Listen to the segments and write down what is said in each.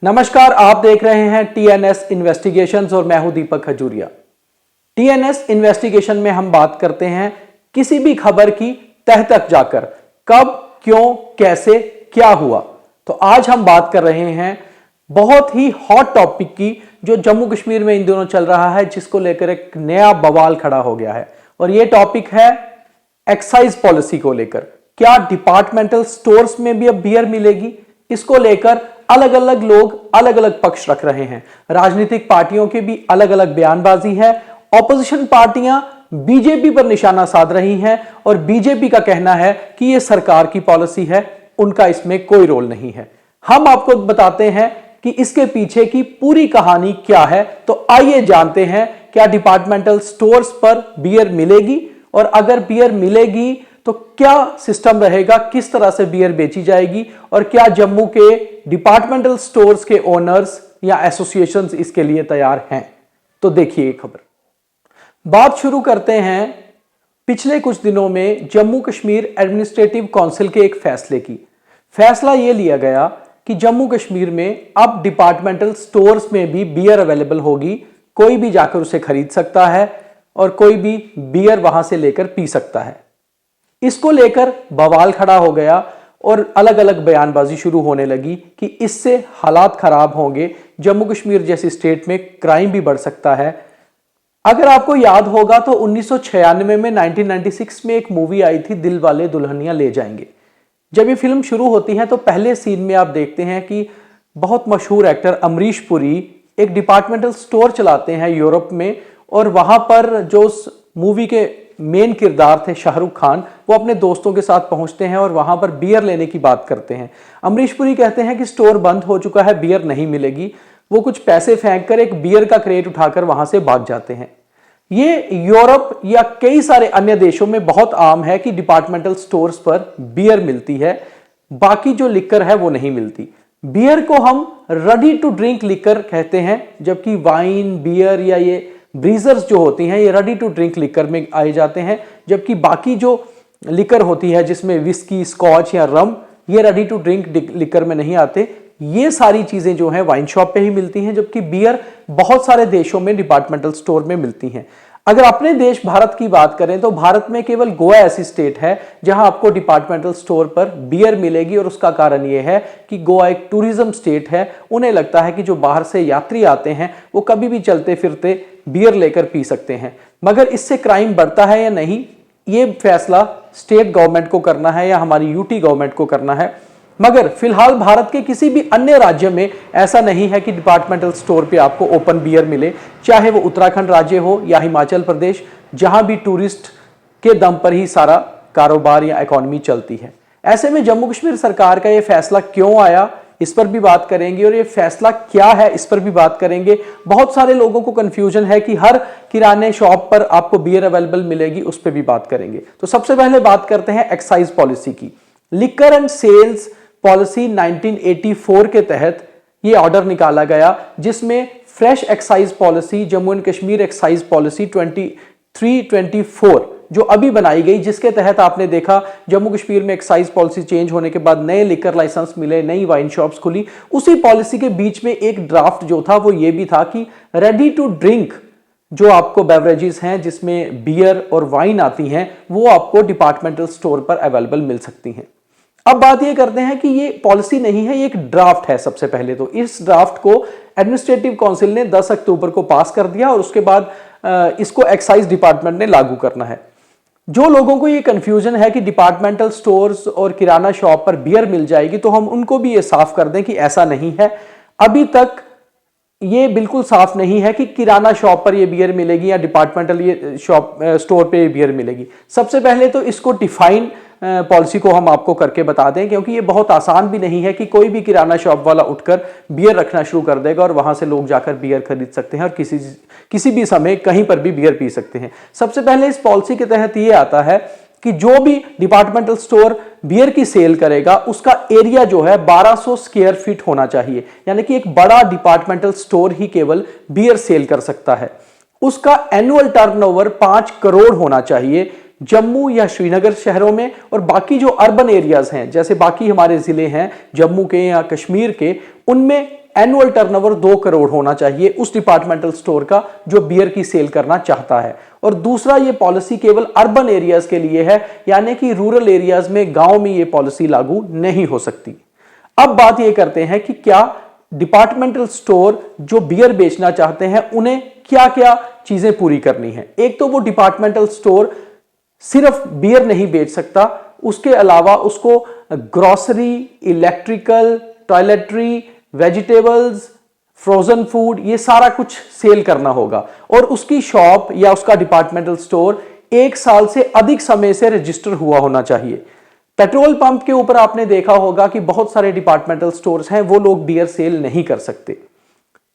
नमस्कार, आप देख रहे हैं टीएनएस इन्वेस्टिगेशंस और मैं हूं दीपक खजूरिया। टीएनएस इन्वेस्टिगेशन में हम बात करते हैं किसी भी खबर की तह तक जाकर कब, क्यों, कैसे, क्या हुआ। तो आज हम बात कर रहे हैं बहुत ही हॉट टॉपिक की जो जम्मू कश्मीर में इन दिनों चल रहा है, जिसको लेकर एक नया बवाल खड़ा हो गया है। और यह टॉपिक है एक्साइज पॉलिसी को लेकर। क्या डिपार्टमेंटल स्टोर्स में भी अब बियर मिलेगी? इसको लेकर अलग अलग लोग अलग अलग पक्ष रख रहे हैं। राजनीतिक पार्टियों के भी अलग अलग बयानबाजी है। ऑपोजिशन पार्टियां बीजेपी पर निशाना साध रही हैं और बीजेपी का कहना है कि यह सरकार की पॉलिसी है, उनका इसमें कोई रोल नहीं है। हम आपको बताते हैं कि इसके पीछे की पूरी कहानी क्या है। तो आइए जानते हैं, क्या डिपार्टमेंटल स्टोर्स पर बियर मिलेगी, और अगर बियर मिलेगी तो क्या सिस्टम रहेगा, किस तरह से बियर बेची जाएगी, और क्या जम्मू के डिपार्टमेंटल स्टोर्स के ओनर्स या एसोसिएशंस इसके लिए तैयार हैं। तो देखिए खबर। बात शुरू करते हैं पिछले कुछ दिनों में जम्मू कश्मीर एडमिनिस्ट्रेटिव काउंसिल के एक फैसले की। फैसला यह लिया गया कि जम्मू कश्मीर में अब डिपार्टमेंटल स्टोर्स में भी बियर अवेलेबल होगी। कोई भी जाकर उसे खरीद सकता है और कोई भी बियर वहां से लेकर पी सकता है। इसको लेकर बवाल खड़ा हो गया और अलग अलग बयानबाजी शुरू होने लगी कि इससे हालात खराब होंगे, जम्मू कश्मीर जैसी स्टेट में क्राइम भी बढ़ सकता है। अगर आपको याद होगा तो 1996 में 1996 में एक मूवी आई थी, दिल वाले दुल्हनिया ले जाएंगे। जब ये फिल्म शुरू होती है तो पहले सीन में आप देखते हैं कि बहुत मशहूर एक्टर अमरीश पुरी एक डिपार्टमेंटल स्टोर चलाते हैं यूरोप में, और वहां पर जो उस मूवी के मेन किरदार थे शाहरुख खान, वो अपने दोस्तों के साथ पहुंचते हैं और वहां पर बियर लेने की बात करते हैं। अमरीश पुरी कहते हैं कि स्टोर बंद हो चुका है, बियर नहीं मिलेगी। वो कुछ पैसे फेंक कर एक बियर का क्रेट उठाकर वहां से भाग जाते हैं। ये यूरोप या कई सारे अन्य देशों में बहुत आम है कि डिपार्टमेंटल स्टोर्स पर बियर मिलती है, बाकी जो लिकर है वो नहीं मिलती। बियर को हम रेडी टू ड्रिंक लिकर कहते हैं, जबकि वाइन, बियर या ये ब्रीजर्स जो होती हैं ये रेडी टू ड्रिंक लिकर में आए जाते हैं, जबकि बाकी जो लिकर होती है जिसमें विस्की, स्कॉच या रम, ये रेडी टू ड्रिंक लिकर में नहीं आते। ये सारी चीजें जो हैं वाइन शॉप पे ही मिलती हैं, जबकि बियर बहुत सारे देशों में डिपार्टमेंटल स्टोर में मिलती हैं। अगर अपने देश भारत की बात करें तो भारत में केवल गोवा ऐसी स्टेट है जहां आपको डिपार्टमेंटल स्टोर पर बियर मिलेगी, और उसका कारण यह है कि गोवा एक टूरिज्म स्टेट है। उन्हें लगता है कि जो बाहर से यात्री आते हैं वो कभी भी चलते फिरते बियर लेकर पी सकते हैं। मगर इससे क्राइम बढ़ता है या नहीं, ये फैसला स्टेट गवर्नमेंट को करना है या हमारी यूटी गवर्नमेंट को करना है। मगर फिलहाल भारत के किसी भी अन्य राज्य में ऐसा नहीं है कि डिपार्टमेंटल स्टोर पे आपको ओपन बियर मिले, चाहे वो उत्तराखंड राज्य हो या हिमाचल प्रदेश, जहां भी टूरिस्ट के दम पर ही सारा कारोबार या इकोनॉमी चलती है। ऐसे में जम्मू कश्मीर सरकार का यह फैसला क्यों आया, इस पर भी बात करेंगे, और ये फैसला क्या है इस पर भी बात करेंगे। बहुत सारे लोगों को कंफ्यूजन है कि हर किराने शॉप पर आपको बियर अवेलेबल मिलेगी, उस पर भी बात करेंगे। तो सबसे पहले बात करते हैं एक्साइज पॉलिसी की। लिकर एंड सेल्स पॉलिसी 1984 के तहत ये ऑर्डर निकाला गया, जिसमें fresh excise policy, Jammu and Kashmir excise policy 2324 जो अभी बनाई गई, जिसके तहत आपने देखा जम्मू कश्मीर में एक्साइज पॉलिसी चेंज होने के बाद नए लिकर लाइसेंस मिले, नई वाइन शॉप्स खुली। उसी पॉलिसी के बीच में एक ड्राफ्ट जो था वो ये भी था कि रेडी टू ड्रिंक जो आपको बेवरेजेस हैं जिसमें बियर और वाइन आती हैं, वो आपको डिपार्टमेंटल स्टोर पर अवेलेबल मिल सकती हैं। अब बात ये करते हैं कि ये पॉलिसी नहीं है, ये एक ड्राफ्ट है। सबसे पहले तो इस ड्राफ्ट को एडमिनिस्ट्रेटिव काउंसिल ने 10 अक्टूबर को पास कर दिया, और उसके बाद इसको एक्साइज डिपार्टमेंट ने लागू करना है। जो लोगों को ये कंफ्यूजन है कि डिपार्टमेंटल स्टोर्स और किराना शॉप पर बियर मिल जाएगी, तो हम उनको भी ये साफ कर दें कि ऐसा नहीं है। अभी तक ये बिल्कुल साफ नहीं है कि किराना शॉप पर ये बियर मिलेगी या डिपार्टमेंटल ये शॉप स्टोर पे ये बियर मिलेगी। सबसे पहले तो इसको डिफाइन पॉलिसी को हम आपको करके बता दें, क्योंकि ये बहुत आसान भी नहीं है कि कोई भी किराना शॉप वाला उठकर बियर रखना शुरू कर देगा और वहां से लोग जाकर बियर खरीद सकते हैं और किसी भी समय कहीं पर भी बियर पी सकते हैं। सबसे पहले इस पॉलिसी के तहत ये आता है कि जो भी डिपार्टमेंटल स्टोर बियर की सेल करेगा उसका एरिया जो है 1200 स्क्वायर फीट होना चाहिए, यानी कि एक बड़ा डिपार्टमेंटल स्टोर ही केवल बियर सेल कर सकता है। उसका एनुअल टर्नओवर 5 करोड़ होना चाहिए, जम्मू या श्रीनगर शहरों में, और बाकी जो अर्बन एरियाज हैं जैसे बाकी हमारे जिले हैं जम्मू के या कश्मीर के, उनमें एनुअल टर्नओवर 2 करोड़ होना चाहिए उस डिपार्टमेंटल स्टोर का जो बियर की सेल करना चाहता है। और दूसरा, ये पॉलिसी केवल अर्बन एरियाज के लिए है, यानी कि रूरल एरियाज में, गांव में ये पॉलिसी लागू नहीं हो सकती। अब बात ये करते हैं कि क्या डिपार्टमेंटल स्टोर जो बियर बेचना चाहते हैं उन्हें क्या क्या चीजें पूरी करनी है। एक तो वो डिपार्टमेंटल स्टोर सिर्फ बियर नहीं बेच सकता, उसके अलावा उसको grocery, electrical, toiletry, vegetables, frozen food, ये सारा कुछ सेल करना होगा। और उसकी शॉप या उसका डिपार्टमेंटल स्टोर 1 साल से अधिक समय से रजिस्टर हुआ होना चाहिए। पेट्रोल पंप के ऊपर आपने देखा होगा कि बहुत सारे डिपार्टमेंटल स्टोर्स हैं, वो लोग बियर सेल नहीं कर सकते।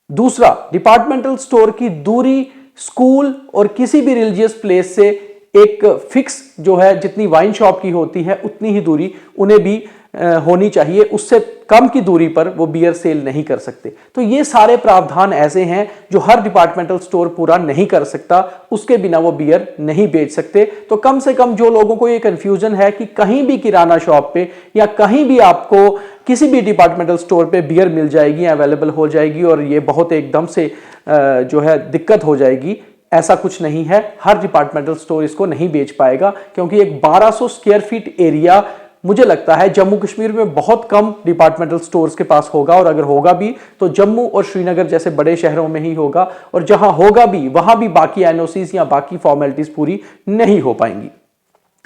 दूसरा, डिपार्टमेंटल स्टोर की दूरी स्कूल और किसी भी रिलीजियस प्लेस से एक फिक्स जो है, जितनी वाइन शॉप की होती है उतनी ही दूरी उन्हें भी होनी चाहिए, उससे कम की दूरी पर वो बियर सेल नहीं कर सकते। तो ये सारे प्रावधान ऐसे हैं जो हर डिपार्टमेंटल स्टोर पूरा नहीं कर सकता, उसके बिना वो बियर नहीं बेच सकते। तो कम से कम जो लोगों को ये कंफ्यूजन है कि कहीं भी किराना शॉप पे या कहीं भी आपको किसी भी डिपार्टमेंटल स्टोर पे बियर मिल जाएगी, अवेलेबल हो जाएगी और ये बहुत एकदम से जो है दिक्कत हो जाएगी, ऐसा कुछ नहीं है। हर डिपार्टमेंटल स्टोर इसको नहीं बेच पाएगा, क्योंकि एक 1200 स्क्वायर फीट एरिया मुझे लगता है जम्मू कश्मीर में बहुत कम डिपार्टमेंटल स्टोर्स के पास होगा, और अगर होगा भी तो जम्मू और श्रीनगर जैसे बड़े शहरों में ही होगा, और जहां होगा भी वहां भी बाकी एनओसीज या बाकी फॉर्मेलिटीज पूरी नहीं हो पाएंगी।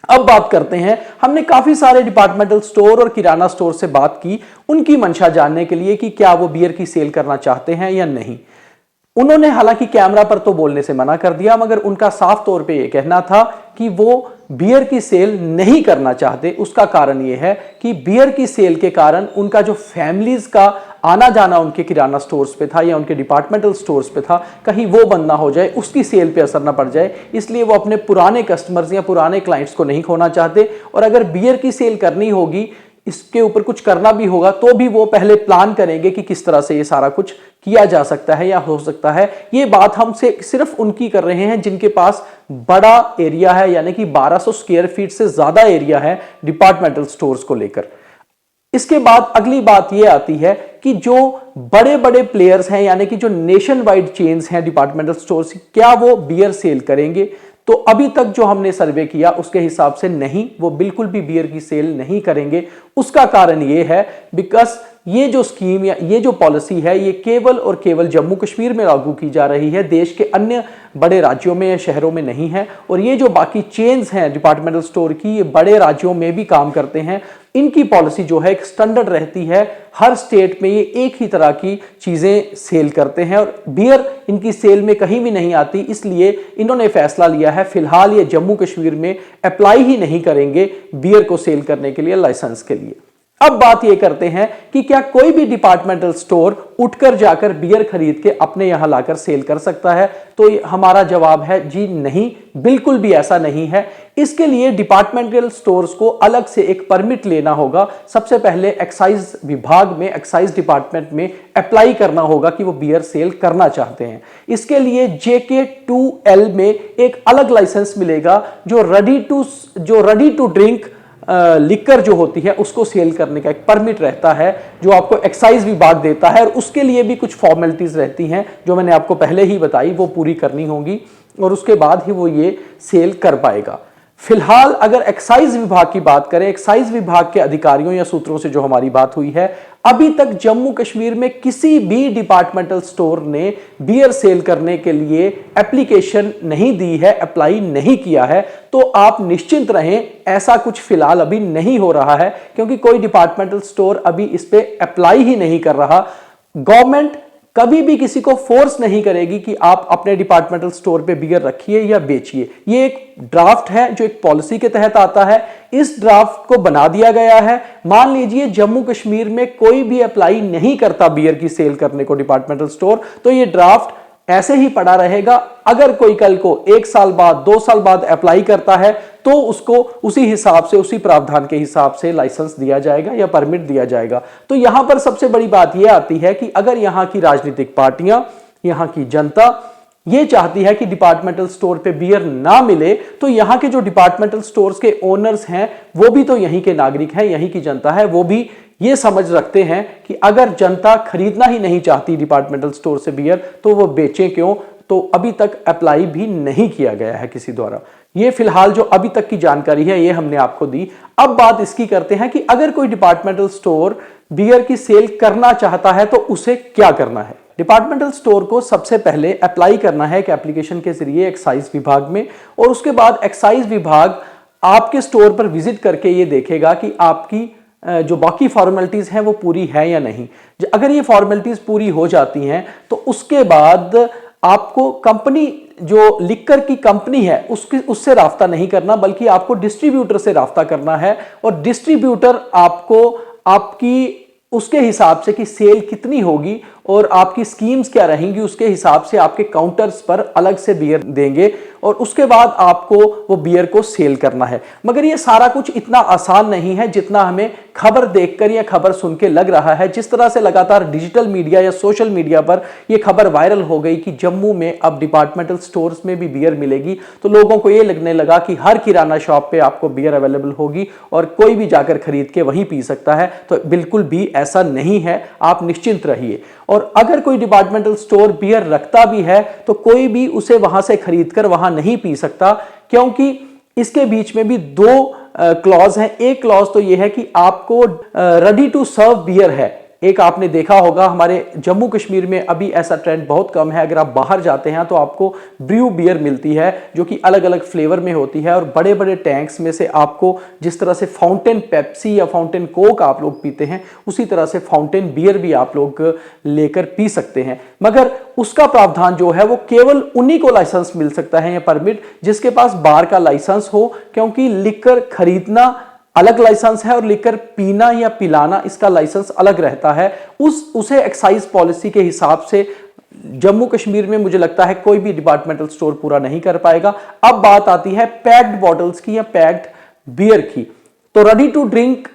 अब बात करते हैं, हमने काफी सारे डिपार्टमेंटल स्टोर और किराना स्टोर से बात की उनकी मंशा जानने के लिए कि क्या वो बियर की सेल करना चाहते हैं या नहीं। उन्होंने हालांकि कैमरा पर तो बोलने से मना कर दिया, मगर उनका साफ तौर पे ये कहना था कि वो बियर की सेल नहीं करना चाहते। उसका कारण ये है कि बियर की सेल के कारण उनका जो फैमिलीज का आना जाना उनके किराना स्टोर्स पे था या उनके डिपार्टमेंटल स्टोर्स पे था, कहीं वो बंद ना हो जाए, उसकी सेल पे असर ना पड़ जाए, इसलिए वो अपने पुराने कस्टमर्स या पुराने क्लाइंट्स को नहीं खोना चाहते। और अगर बियर की सेल करनी होगी, इसके ऊपर कुछ करना भी होगा, तो भी वो पहले प्लान करेंगे कि किस तरह से ये सारा कुछ किया जा सकता है या हो सकता है। ये बात हमसे सिर्फ उनकी कर रहे हैं जिनके पास बड़ा एरिया है, यानी कि 1200 स्क्वायर फीट से ज्यादा एरिया है डिपार्टमेंटल स्टोर्स को लेकर। इसके बाद अगली बात यह आती है कि जो बड़े बड़े प्लेयर्स हैं, यानी कि जो नेशन वाइड चेन्स हैं डिपार्टमेंटल स्टोर्स, क्या वो बियर सेल करेंगे? तो अभी तक जो हमने सर्वे किया उसके हिसाब से नहीं, वो बिल्कुल भी बियर की सेल नहीं करेंगे। उसका कारण ये है बिकॉज ये जो स्कीम या ये जो पॉलिसी है ये केवल और केवल जम्मू कश्मीर में लागू की जा रही है, देश के अन्य बड़े राज्यों में या शहरों में नहीं है। और ये जो बाकी चेन्स हैं डिपार्टमेंटल स्टोर की, ये बड़े राज्यों में भी काम करते हैं। इनकी पॉलिसी जो है एक स्टैंडर्ड रहती है, हर स्टेट में ये एक ही तरह की चीजें सेल करते हैं और बियर इनकी सेल में कहीं भी नहीं आती। इसलिए इन्होंने फैसला लिया है फिलहाल ये जम्मू कश्मीर में अप्लाई ही नहीं करेंगे बियर को सेल करने के लिए, लाइसेंस के लिए। अब बात ये करते हैं कि क्या कोई भी डिपार्टमेंटल स्टोर उठकर जाकर बियर खरीद के अपने यहां लाकर सेल कर सकता है? तो हमारा जवाब है जी नहीं, बिल्कुल भी ऐसा नहीं है। इसके लिए डिपार्टमेंटल स्टोर्स को अलग से एक परमिट लेना होगा। सबसे पहले एक्साइज विभाग में, एक्साइज डिपार्टमेंट में अप्लाई करना होगा कि वो बियर सेल करना चाहते हैं। इसके लिए JK2L में एक अलग लाइसेंस मिलेगा जो रेडी टू ड्रिंक लिकर जो होती है उसको सेल करने का एक परमिट रहता है, जो आपको एक्साइज विभाग देता है। और उसके लिए भी कुछ फॉर्मेलिटीज रहती हैं जो मैंने आपको पहले ही बताई, वो पूरी करनी होगी और उसके बाद ही वो ये सेल कर पाएगा। फिलहाल अगर एक्साइज विभाग की बात करें, एक्साइज विभाग के अधिकारियों या सूत्रों से जो हमारी बात हुई है, अभी तक जम्मू कश्मीर में किसी भी डिपार्टमेंटल स्टोर ने बियर सेल करने के लिए एप्लीकेशन नहीं दी है, अप्लाई नहीं किया है। तो आप निश्चिंत रहें, ऐसा कुछ फिलहाल अभी नहीं हो रहा है, क्योंकि कोई डिपार्टमेंटल स्टोर अभी इस पे अप्लाई ही नहीं कर रहा। गवर्नमेंट कभी भी किसी को फोर्स नहीं करेगी कि आप अपने डिपार्टमेंटल स्टोर पे बियर रखिए या बेचिए। ये एक ड्राफ्ट है जो एक पॉलिसी के तहत आता है। इस ड्राफ्ट को बना दिया गया है। मान लीजिए जम्मू कश्मीर में कोई भी अप्लाई नहीं करता बियर की सेल करने को डिपार्टमेंटल स्टोर, तो ये ड्राफ्ट ऐसे ही पड़ा रहेगा। अगर कोई कल को 1 साल बाद, 2 साल बाद अप्लाई करता है तो उसको उसी हिसाब से, उसी प्रावधान के हिसाब से लाइसेंस दिया जाएगा या परमिट दिया जाएगा। तो यहां पर सबसे बड़ी बात यह आती है कि अगर यहां की राजनीतिक पार्टियां, यहां की जनता, ये चाहती है कि डिपार्टमेंटल स्टोर पे बियर ना मिले, तो यहां के जो डिपार्टमेंटल स्टोर्स के ओनर्स हैं वो भी तो यहीं के नागरिक हैं, यहीं की जनता है, वो भी ये समझ रखते हैं कि अगर जनता खरीदना ही नहीं चाहती डिपार्टमेंटल स्टोर से बियर तो वो बेचें क्यों। तो अभी तक अप्लाई भी नहीं किया गया है किसी द्वारा। ये फिलहाल जो अभी तक की जानकारी है ये हमने आपको दी। अब बात इसकी करते हैं कि अगर कोई डिपार्टमेंटल स्टोर बियर की सेल करना चाहता है तो उसे क्या करना है। डिपार्टमेंटल स्टोर को सबसे पहले अप्लाई करना है एक एप्लीकेशन के जरिए एक्साइज विभाग में, और उसके बाद एक्साइज विभाग आपके स्टोर पर विजिट करके ये देखेगा कि आपकी जो बाकी फॉर्मेलिटीज हैं वो पूरी है या नहीं। अगर ये फॉर्मेलिटीज पूरी हो जाती हैं तो उसके बाद आपको कंपनी जो लिकर की कंपनी है उससे राब्ता नहीं करना, बल्कि आपको डिस्ट्रीब्यूटर से राब्ता करना है, और डिस्ट्रीब्यूटर आपको आपकी उसके हिसाब से कि सेल कितनी होगी और आपकी स्कीम्स क्या रहेंगी उसके हिसाब से आपके काउंटर्स पर अलग से बियर देंगे, और उसके बाद आपको वो बियर को सेल करना है। मगर ये सारा कुछ इतना आसान नहीं है जितना हमें खबर देखकर या खबर सुन के लग रहा है। जिस तरह से लगातार डिजिटल मीडिया या सोशल मीडिया पर यह खबर वायरल हो गई कि जम्मू में अब डिपार्टमेंटल स्टोर्स में भी बियर मिलेगी, तो लोगों को यह लगने लगा कि हर किराना शॉप पे आपको बियर अवेलेबल होगी और कोई भी जाकर खरीद के वहीं पी सकता है। तो बिल्कुल भी ऐसा नहीं है, आप निश्चिंत रहिए। और अगर कोई डिपार्टमेंटल स्टोर बियर रखता भी है तो कोई भी उसे वहां से खरीदकर वहां नहीं पी सकता, क्योंकि इसके बीच में भी दो क्लॉज हैं। एक क्लॉज तो यह है कि आपको रेडी टू सर्व बियर है। एक आपने देखा होगा हमारे जम्मू कश्मीर में अभी ऐसा ट्रेंड बहुत कम है। अगर आप बाहर जाते हैं तो आपको ब्रू बियर मिलती है जो कि अलग अलग फ्लेवर में होती है, और बड़े बड़े टैंक्स में से आपको जिस तरह से फाउंटेन पेप्सी या फाउंटेन कोक आप लोग पीते हैं उसी तरह से फाउंटेन बियर भी आप लोग लेकर पी सकते हैं। मगर उसका प्रावधान जो है वो केवल उन्हीं को लाइसेंस मिल सकता है या परमिट जिसके पास बार का लाइसेंस हो, क्योंकि लिकर खरीदना अलग लाइसेंस है और लेकर पीना या पिलाना इसका लाइसेंस अलग रहता है। उसे एक्साइज पॉलिसी के हिसाब से जम्मू कश्मीर में मुझे लगता है कोई भी डिपार्टमेंटल स्टोर पूरा नहीं कर पाएगा। अब बात आती है पैक्ड बॉटल्स की या पैक्ड बियर की। तो रेडी टू ड्रिंक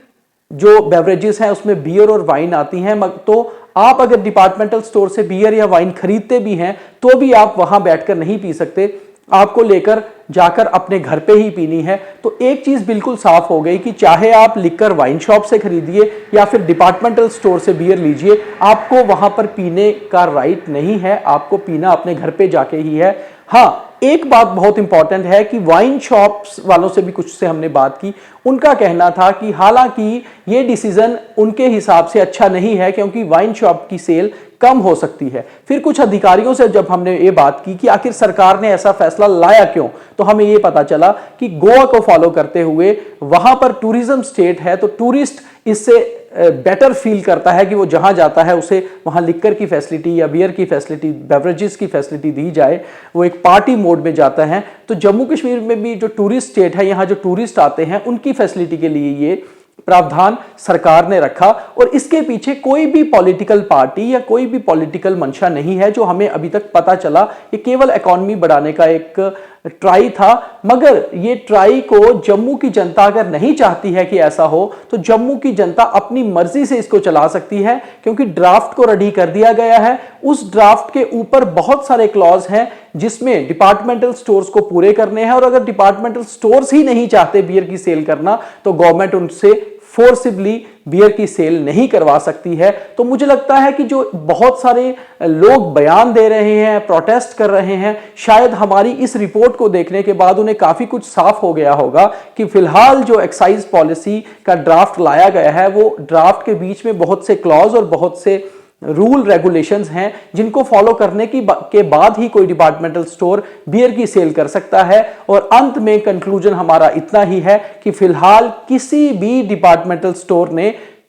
जो बेवरेजेस हैं उसमें बियर और वाइन आती हैं, तो आप अगर डिपार्टमेंटल स्टोर से बियर या वाइन खरीदते भी हैं तो भी आप वहां बैठकर नहीं पी सकते, आपको लेकर जाकर अपने घर पे ही पीनी है। तो एक चीज बिल्कुल साफ हो गई कि चाहे आप लिकर वाइन शॉप से खरीदिए या फिर डिपार्टमेंटल स्टोर से बियर लीजिए, आपको वहां पर पीने का राइट नहीं है, आपको पीना अपने घर पे जाके ही है। हाँ, एक बात बहुत इंपॉर्टेंट है कि वाइन शॉप्स वालों से भी कुछ से हमने बात की, उनका कहना था कि हालांकि ये डिसीजन उनके हिसाब से अच्छा नहीं है क्योंकि वाइन शॉप की सेल कम हो सकती है। फिर कुछ अधिकारियों से जब हमने ये बात की कि आखिर सरकार ने ऐसा फैसला लाया क्यों, तो हमें ये पता चला कि गोवा को फॉलो करते हुए वहां पर टूरिज्म स्टेट है, तो टूरिस्ट इससे बेटर फील करता है कि वो जहां जाता है उसे वहां लिकर की फैसिलिटी या बियर की फैसिलिटी, बेवरेजेस की फैसिलिटी दी जाए, वो एक पार्टी मोड में जाता है। तो जम्मू कश्मीर में भी जो टूरिस्ट स्टेट है, यहाँ जो टूरिस्ट आते हैं उनकी फैसिलिटी के लिए ये प्रावधान सरकार ने रखा, और इसके पीछे कोई भी पॉलिटिकल पार्टी या कोई भी पॉलिटिकल मंशा नहीं है जो हमें अभी तक पता चला। ये केवल इकोनॉमी बढ़ाने का एक ट्राई था, मगर ये ट्राई को जम्मू की जनता अगर नहीं चाहती है कि ऐसा हो तो जम्मू की जनता अपनी मर्जी से इसको चला सकती है, क्योंकि ड्राफ्ट को रेडी कर दिया गया है। उस ड्राफ्ट के ऊपर बहुत सारे क्लॉज हैं जिसमें डिपार्टमेंटल स्टोर्स को पूरे करने हैं, और अगर डिपार्टमेंटल स्टोर्स ही नहीं चाहते बियर की सेल करना तो गवर्नमेंट उनसे फोर्सिबली बियर की सेल नहीं करवा सकती है। तो मुझे लगता है कि जो बहुत सारे लोग बयान दे रहे हैं, प्रोटेस्ट कर रहे हैं, शायद हमारी इस रिपोर्ट को देखने के बाद उन्हें काफी कुछ साफ हो गया होगा कि फिलहाल जो एक्साइज पॉलिसी का ड्राफ्ट लाया गया है वो ड्राफ्ट के बीच में बहुत से क्लॉज और बहुत से रूल रेगुलेशंस हैं जिनको फॉलो करने के बाद ही कोई डिपार्टमेंटल स्टोर बियर की सेल कर सकता है। और अंत में कंक्लूजन हमारा इतना ही है कि फिलहाल किसी भी डिपार्टमेंटल स्टोर ने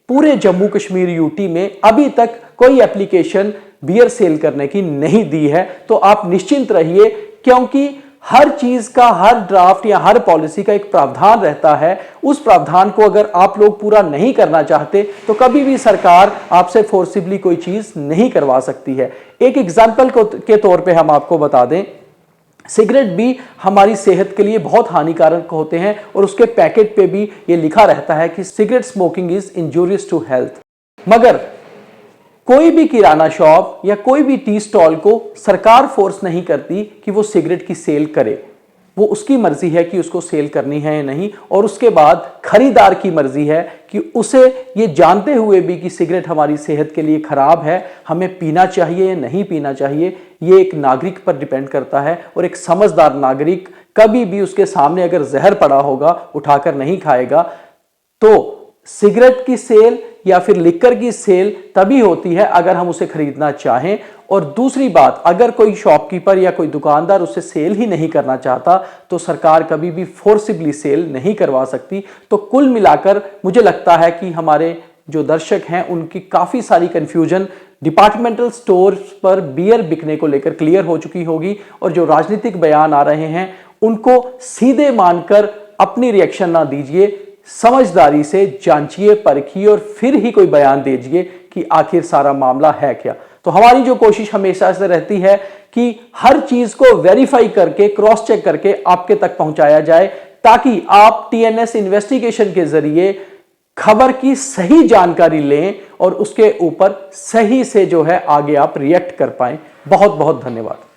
पूरे जम्मू कश्मीर यूटी में अभी तक कोई एप्लीकेशन बियर सेल करने की नहीं दी है। तो आप निश्चिंत रहिए, क्योंकि हर चीज का, हर ड्राफ्ट या हर पॉलिसी का एक प्रावधान रहता है। उस प्रावधान को अगर आप लोग पूरा नहीं करना चाहते तो कभी भी सरकार आपसे फोर्सिबली कोई चीज नहीं करवा सकती है। एक एग्जाम्पल के तौर पे हम आपको बता दें, सिगरेट भी हमारी सेहत के लिए बहुत हानिकारक होते हैं और उसके पैकेट पे भी ये लिखा रहता है कि cigarette smoking is injurious to health. मगर कोई भी किराना शॉप या कोई भी टी स्टॉल को सरकार फोर्स नहीं करती कि वो सिगरेट की सेल करे। वो उसकी मर्जी है कि उसको सेल करनी है या नहीं, और उसके बाद खरीदार की मर्जी है कि उसे ये जानते हुए भी कि सिगरेट हमारी सेहत के लिए खराब है, हमें पीना चाहिए या नहीं पीना चाहिए, ये एक नागरिक पर डिपेंड करता है। और एक समझदार नागरिक कभी भी उसके सामने अगर जहर पड़ा होगा उठाकर नहीं खाएगा। तो सिगरेट की सेल या फिर लिकर की सेल तभी होती है अगर हम उसे खरीदना चाहें। और दूसरी बात, अगर कोई शॉपकीपर या कोई दुकानदार उसे सेल ही नहीं करना चाहता तो सरकार कभी भी फोर्सिबली सेल नहीं करवा सकती। तो कुल मिलाकर मुझे लगता है कि हमारे जो दर्शक हैं उनकी काफी सारी कंफ्यूजन डिपार्टमेंटल स्टोर्स पर बियर बिकने को लेकर क्लियर हो चुकी होगी, और जो राजनीतिक बयान आ रहे हैं उनको सीधे मानकर अपनी रिएक्शन ना दीजिए। समझदारी से जांचिए, परखिए और फिर ही कोई बयान दीजिए कि आखिर सारा मामला है क्या। तो हमारी जो कोशिश हमेशा से रहती है कि हर चीज को वेरीफाई करके, क्रॉस चेक करके आपके तक पहुंचाया जाए, ताकि आप टीएनएस इन्वेस्टिगेशन के जरिए खबर की सही जानकारी लें और उसके ऊपर सही से जो है आगे आप रिएक्ट कर पाएं। बहुत बहुत धन्यवाद।